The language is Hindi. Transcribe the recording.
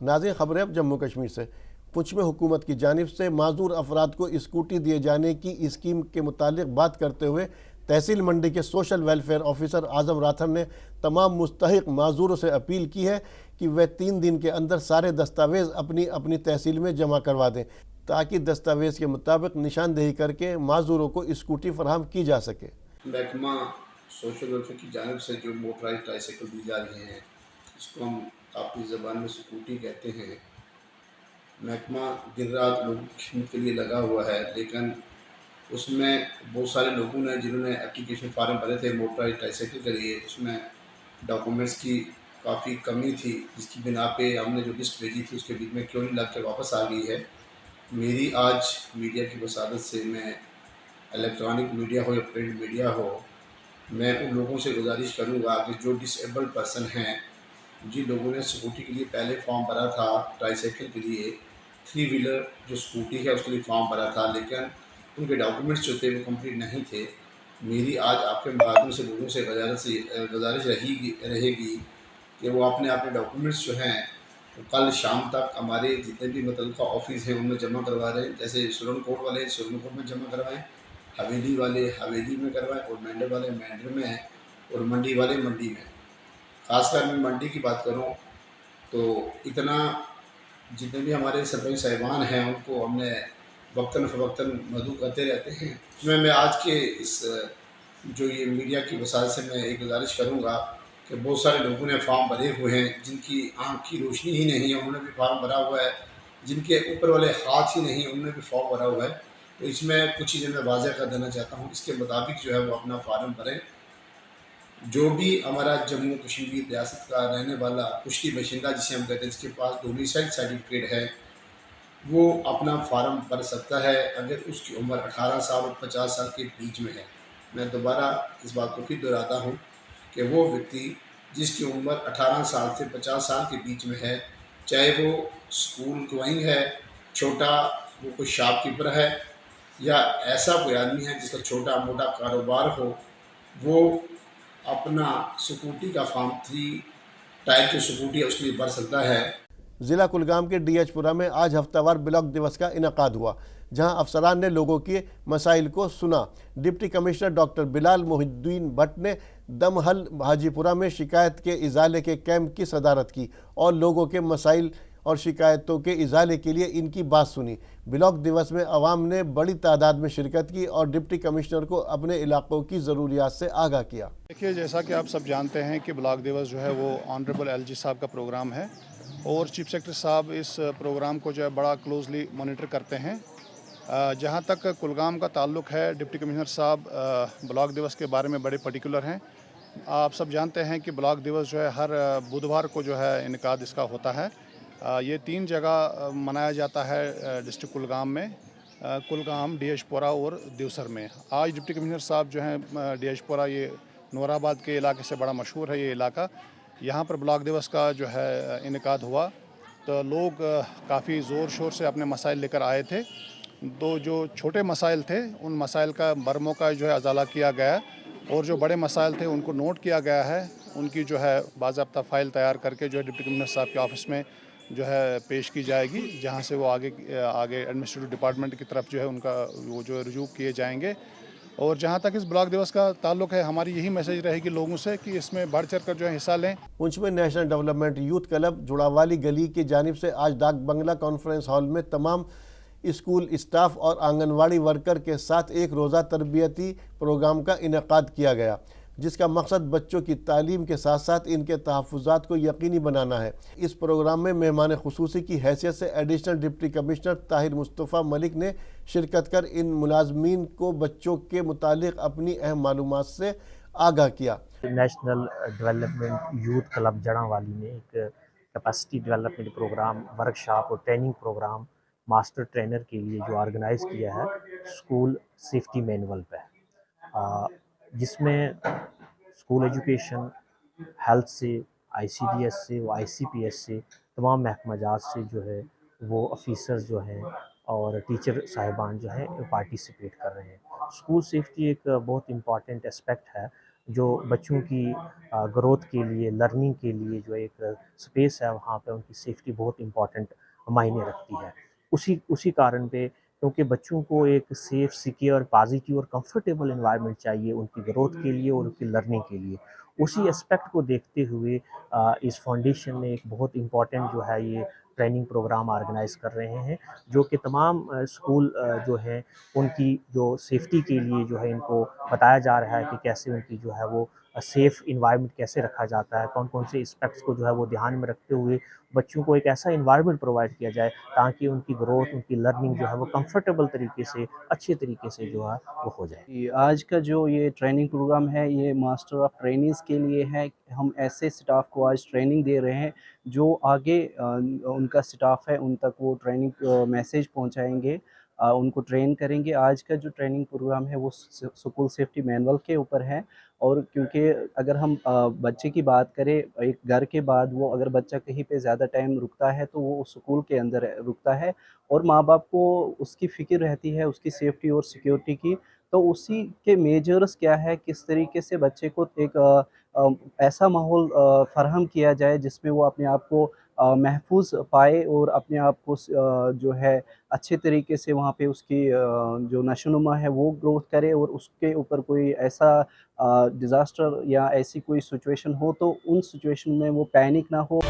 नाज़रीन, खबरें अब जम्मू कश्मीर से। पुंछ में हुकूमत की जानिब से माजूर अफराद को स्कूटी दिए जाने की स्कीम के मुतालिक बात करते हुए तहसील मंडी के सोशल वेलफेयर ऑफिसर आज़म राथर ने तमाम मुस्तहिक माजूरों से अपील की है कि वह 3 दिन के अंदर सारे दस्तावेज़ अपनी अपनी तहसील में जमा करवा दें, ताकि दस्तावेज़ के मुताबिक निशानदेही करके माजूरों को स्कूटी फराहम की जा सके। महकमा सोशल वेलफेयर की जानिब से जो मोटराइज ट्राईसाइकिल दी जा रही हैं, इसको हम अपनी ज़बान में स्कूटी कहते हैं। महकमा दिन रात लोगों की खिदमत के लिए लगा हुआ है, लेकिन उसमें बहुत सारे लोगों ने जिन्होंने एप्लीकेशन फार्म भरे थे मोटराइज ट्राईसाइकिल के लिए, उसमें डॉक्यूमेंट्स की काफ़ी कमी थी, जिसकी बिना पे हमने जो लिस्ट भेजी थी उसके बीच में क्यों नहीं लग के वापस आ गई है। मेरी आज मीडिया की वसादत से, मैं इलेक्ट्रॉनिक मीडिया हो या प्रिंट मीडिया हो, मैं उन लोगों से गुजारिश करूंगा कि जो डिसेबल्ड पर्सन हैं, जिन लोगों ने स्कूटी के लिए पहले फॉर्म भरा था, ट्राईसाइकिल के लिए 3 व्हीलर जो स्कूटी है उसके लिए फॉर्म भरा था, लेकिन उनके डॉक्यूमेंट्स जो थे वो कंप्लीट नहीं थे। मेरी आज आपके माध्यम से लोगों से गुजारिश रहेगी कि वो अपने डॉक्यूमेंट्स जो हैं वो कल शाम तक हमारे जितने भी मुतल्लिका ऑफिस हैं उनमें जमा करवा रहे हैं। जैसे सुरन कोट वाले सुरन कोट में जमा करवाएँ, हवेली वाले हवेली में करवाएँ, और मेंढर वाले मेंढर में, और मंडी वाले मंडी में। ख़ासकर मैं मंडी की बात करूँ तो इतना जितने भी हमारे सरपंच साहिबान हैं उनको हमने वक्तन फ़वक्तन मदऊ करते रहते हैं। इसमें मैं आज के इस जो ये मीडिया की वसात से मैं एक गुजारिश करूँगा कि बहुत सारे लोगों ने फॉर्म भरे हुए हैं, जिनकी आँख की रोशनी ही नहीं है उन्होंने भी फॉर्म भरा हुआ है, जिनके ऊपर वाले हाथ ही नहीं है उन्होंने भी फॉर्म भरा हुआ है। तो इसमें कुछ चीज़ें मैं वाज़ह कर देना चाहता हूँ, इसके मुताबिक जो है वो अपना फार्म भरें। जो भी हमारा जम्मू कश्मीर रियासत का रहने वाला पुश्ती बाशिंदा जिसे हम कहते हैं, जिसके पास डोमिसाइल सर्टिफिकेट है, वो अपना फार्म भर सकता है अगर उसकी उम्र 18 साल और 50 साल के बीच में है। मैं दोबारा इस बात को फिर दोहराता हूँ कि वो व्यक्ति जिसकी उम्र 18 साल से 50 साल के बीच में है, चाहे वो स्कूल गोइंग है, छोटा वो कोई शॉपकीपर है, या ऐसा कोई आदमी है जिसका छोटा मोटा कारोबार हो, वो अपना स्कूटी का फॉर्म 3 टाइप की स्कूटी है उसके लिए भर सकता है। ज़िला कुलगाम के डीएचपुरा में आज हफ्तावार ब्लॉक दिवस का इनकाद हुआ, जहां अफसरान ने लोगों के मसाइल को सुना। Deputy commissioner doctor Bilal Mohiddin Bhatt ने दमहल हाजीपुरा में शिकायत के इजाले के कैंप की सदारत की और लोगों के मसाइल और शिकायतों के इजाले के लिए इनकी बात सुनी। ब्लॉक दिवस में अवाम ने बड़ी तादाद में शिरकत की और डिप्टी कमिश्नर को अपने इलाकों की ज़रूरियात से आगाह किया। देखिए, जैसा कि आप सब जानते हैं कि ब्लॉक दिवस जो है वो ऑनरेबल एलजी साहब का प्रोग्राम है और चीफ सेक्रेटरी साहब इस प्रोग्राम को जो है बड़ा क्लोजली मॉनिटर करते हैं। जहाँ तक कुलगाम का ताल्लुक है, डिप्टी कमिश्नर साहब ब्लॉक दिवस के बारे में बड़े पर्टिकुलर हैं। आप सब जानते हैं कि ब्लॉक दिवस जो है हर बुधवार को जो है इनकाद इसका होता है। ये 3 जगह मनाया जाता है डिस्ट्रिक्ट कुलगाम में, कुलगाम, डीएचपुरा और देवसर में। आज डिप्टी कमिश्नर साहब जो हैं डीएचपुरा, ये नूराबाद के इलाके से बड़ा मशहूर है ये इलाका, यहाँ पर ब्लॉक दिवस का जो है इनकाद हुआ। तो लोग काफ़ी ज़ोर शोर से अपने मसाइल लेकर आए थे। तो जो छोटे मसाइल थे उन मसाइल का बरमों का जो है अजाला किया गया, और जो बड़े मसाइल थे उनको नोट किया गया है। उनकी जो है बाज़ाब्ता फ़ाइल तैयार करके जो है डिप्टी कमिश्नर साहब के ऑफिस में जो है पेश की जाएगी, जहाँ से वो आगे एडमिनिस्ट्रेटिव डिपार्टमेंट की तरफ जो है उनका वो जो रुजू किए जाएंगे। और जहाँ तक इस ब्लॉक दिवस का ताल्लुक है, हमारी यही मैसेज रहेगी लोगों से कि इसमें बढ़ चढ़ कर जो है हिस्सा लें। पुंछ में नेशनल डेवलपमेंट यूथ क्लब जुड़ावाली गली की जानिब से आज डाक बंगला कॉन्फ्रेंस हॉल में तमाम स्कूल स्टाफ और आंगनवाड़ी वर्कर के साथ एक रोज़ा तरबियती प्रोग्राम का इनेकाद किया गया, जिसका मकसद बच्चों की तालीम के साथ साथ इनके तहफ़्फ़ुज़ात को यकीनी बनाना है। इस प्रोग्राम में मेहमान खुसूसी की हैसियत से additional deputy commissioner Tahir Mustafa Malik ने शिरकत कर इन मुलाजमीन को बच्चों के मुतालिक अपनी अहम मालूमात से आगाह किया। नेशनल डेवलपमेंट यूथ क्लब जड़ावाली ने एक कैपेसिटी डेवलपमेंट प्रोग्राम, वर्कशॉप और ट्रेनिंग प्रोग्राम मास्टर ट्रेनर के लिए जो ऑर्गेनाइज़ किया है स्कूल सेफ्टी मैनुअल पे, जिसमें स्कूल एजुकेशन, हेल्थ से, आईसीडीएस से, आईसीपीएस से, तमाम महकमाजात से जो है वो ऑफिसर्स जो हैं और टीचर साहिबान जो हैं पार्टिसिपेट कर रहे हैं। स्कूल सेफ्टी एक बहुत इम्पॉर्टेंट एस्पेक्ट है जो बच्चों की ग्रोथ के लिए, लर्निंग के लिए जो एक स्पेस है, वहाँ पे उनकी सेफ्टी बहुत इम्पोर्टेंट मायने रखती है। उसी उसी कारण पे, क्योंकि बच्चों को एक सेफ, सिक्योर, पॉजिटिव और कंफर्टेबल एनवायरनमेंट चाहिए उनकी ग्रोथ के लिए और उनकी लर्निंग के लिए। उसी एस्पेक्ट को देखते हुए इस फाउंडेशन ने एक बहुत इम्पोर्टेंट जो है ये ट्रेनिंग प्रोग्राम ऑर्गेनाइज़ कर रहे हैं, जो कि तमाम स्कूल जो हैं उनकी जो सेफ्टी के लिए जो है इनको बताया जा रहा है कि कैसे उनकी जो है वो सेफ़ एनवायरनमेंट कैसे रखा जाता है, कौन-कौन से एस्पेक्ट्स को जो है वो ध्यान में रखते हुए बच्चों को एक ऐसा एनवायरनमेंट प्रोवाइड किया जाए ताकि उनकी ग्रोथ, उनकी लर्निंग जो है वो कंफर्टेबल तरीके से, अच्छे तरीके से जो है वो हो जाए। ये आज का जो ये ट्रेनिंग प्रोग्राम है, ये मास्टर ऑफ ट्रेनीज़ के लिए है। हम ऐसे स्टाफ को आज ट्रेनिंग दे रहे हैं जो आगे उनका स्टाफ है उन तक वो ट्रेनिंग मैसेज पहुंचाएंगे, उनको ट्रेन करेंगे। आज का जो ट्रेनिंग प्रोग्राम है वो स्कूल सेफ्टी मैनुअल के ऊपर है। और क्योंकि अगर हम बच्चे की बात करें, एक घर के बाद वो अगर बच्चा कहीं पे ज़्यादा टाइम रुकता है तो वो स्कूल के अंदर रुकता है, और माँ बाप को उसकी फ़िक्र रहती है उसकी सेफ्टी और सिक्योरिटी की। तो उसी के मेजर्स क्या है, किस तरीके से बच्चे को एक ऐसा माहौल फ़राहम किया जाए जिसमें वो अपने आप को महफूज़ पाए और अपने आप को जो है अच्छे तरीके से वहाँ पे उसकी जो नशोनुमा है वो ग्रोथ करे, और उसके ऊपर कोई ऐसा डिज़ास्टर या ऐसी कोई सिचुएशन हो तो उन सिचुएशन में वो पैनिक ना हो।